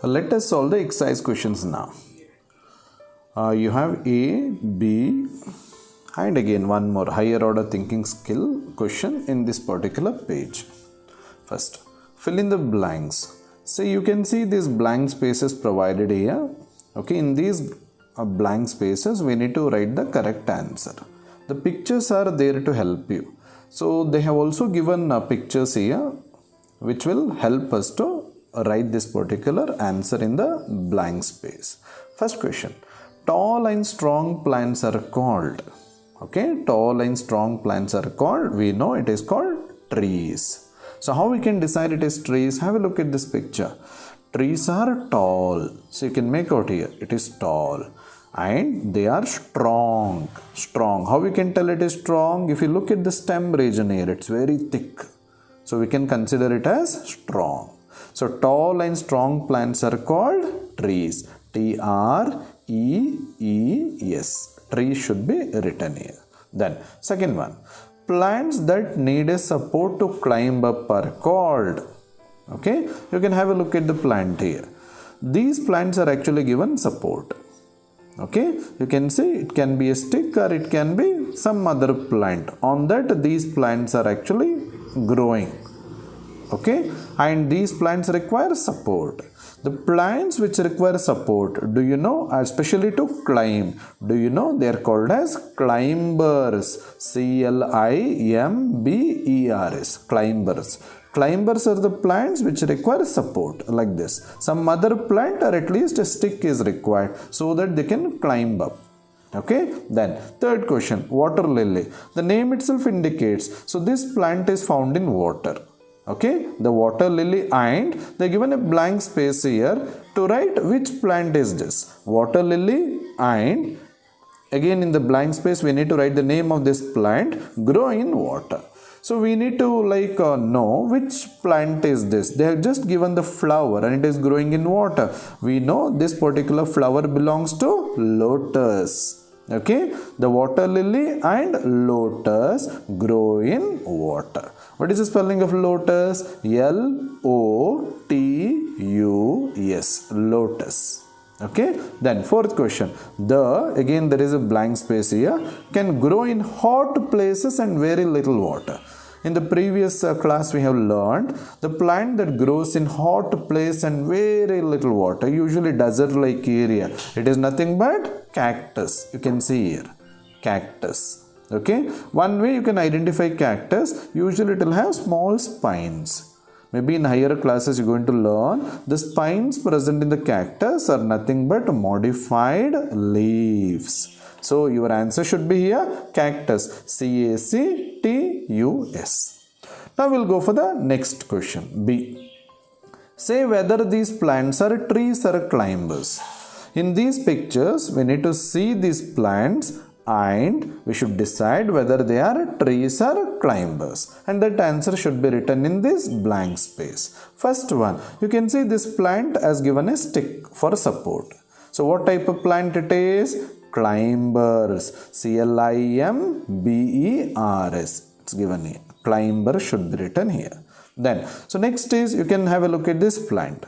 Let us solve the exercise questions now. You have A, B, and again one more higher order thinking skill question in this particular page. First, fill in the blanks. So you can see these blank spaces provided here. Okay, in these blank spaces we need to write the correct answer. The pictures are there to help you. So they have also given pictures here which will help us to write this particular answer in the blank space. First question, tall and strong plants are called. Okay, tall and strong plants are called, we know it is called trees. So how we can decide it is trees? Have a look at this picture. Trees are tall, so you can make out here it is tall, and they are strong. How we can tell it is strong? If you look at the stem region here, it's very thick, so we can consider it as strong. So tall and strong plants are called trees. T-R-E-E-S. Tree should be written here. Then second one, plants that need a support to climb up are called. Okay, you can have a look at the plant here. These plants are actually given support. Okay, you can see it can be a stick or it can be some other plant. On that these plants are actually growing. Okay, and these plants require support. The plants which require support, do you know, especially to climb, do you know they are called as climbers. C-L-I-M-B-E-R-S. Climbers. Climbers are the plants which require support like this. Some other plant or at least a stick is required so that they can climb up. Okay, then third question, water lily. The name itself indicates, so this plant is found in water. Okay, the water lily, and they given a blank space here to write which plant is this. Water lily, and again in the blank space we need to write the name of this plant, grow in water. So we need to know which plant is this. They have just given the flower and it is growing in water. We know this particular flower belongs to lotus. Okay, the water lily and lotus grow in water. What is the spelling of lotus? L-O-T-U-S. Lotus. Okay, then fourth question, again there is a blank space here, can grow in hot places and very little water. In the previous class we have learned the plant that grows in hot place and very little water, usually desert like area, it is nothing but cactus. You can see here cactus. Okay, one way you can identify cactus, usually it will have small spines. Maybe in higher classes you're going to learn the spines present in the cactus are nothing but modified leaves. So your answer should be here cactus. C-A-C-T-U-S. Now we'll go for the next question, B. Say whether these plants are trees or climbers. In these pictures we need to see these plants and we should decide whether they are trees or climbers, and that answer should be written in this blank space. First one, you can see this plant has given a stick for support. So what type of plant it is? Climbers. C-L-I-M-B-E-R-S. It's given here. Climber should be written here. Then, so next is you can have a look at this plant.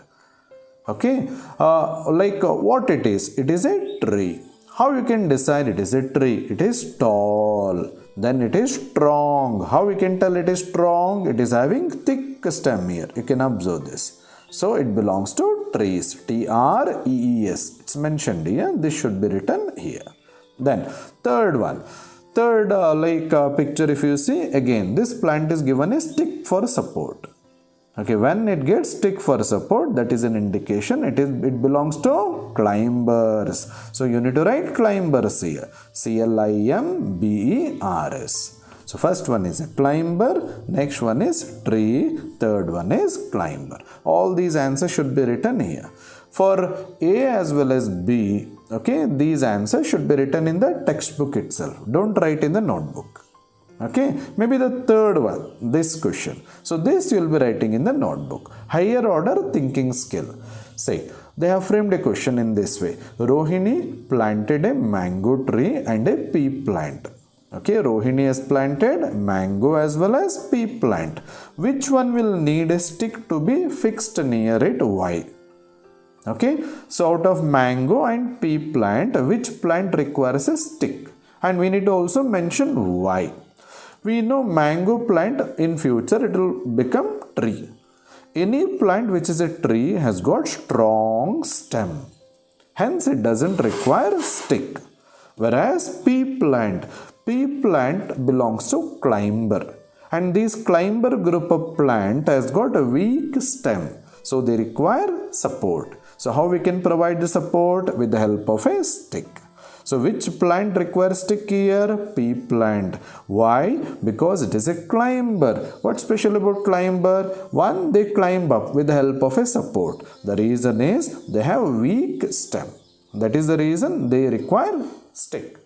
Okay, what it is? It is a tree. How you can decide it is a tree? It is tall. Then it is strong. How we can tell it is strong? It is having thick stem here. You can observe this. So it belongs to trees. T-R-E-E-S. It's mentioned here. This should be written here. Then third one. Third picture if you see, again this plant is given a stick for support. Okay, when it gets stick for support, that is an indication it belongs to climbers. So you need to write climbers here. C-L-I-M-B-E-R-S. So first one is a climber, next one is tree, third one is climber. All these answers should be written here. For A as well as B, okay, these answers should be written in the textbook itself. Don't write in the notebook. Okay, maybe the third one, this question. So this you will be writing in the notebook. Higher order thinking skill. Say, they have framed a question in this way. Rohini planted a mango tree and a pea plant. Okay, Rohini has planted mango as well as pea plant. Which one will need a stick to be fixed near it? Why? Okay, so out of mango and pea plant, which plant requires a stick? And we need to also mention why. We know mango plant in future it will become tree. Any plant which is a tree has got strong stem, hence it doesn't require stick. Whereas pea plant belongs to climber, and this climber group of plant has got a weak stem, so they require support. So how we can provide the support? With the help of a stick. So which plant requires stick here? Pea plant. Why? Because it is a climber. What's special about climber? One, they climb up with the help of a support. The reason is they have weak stem. That is the reason they require stick.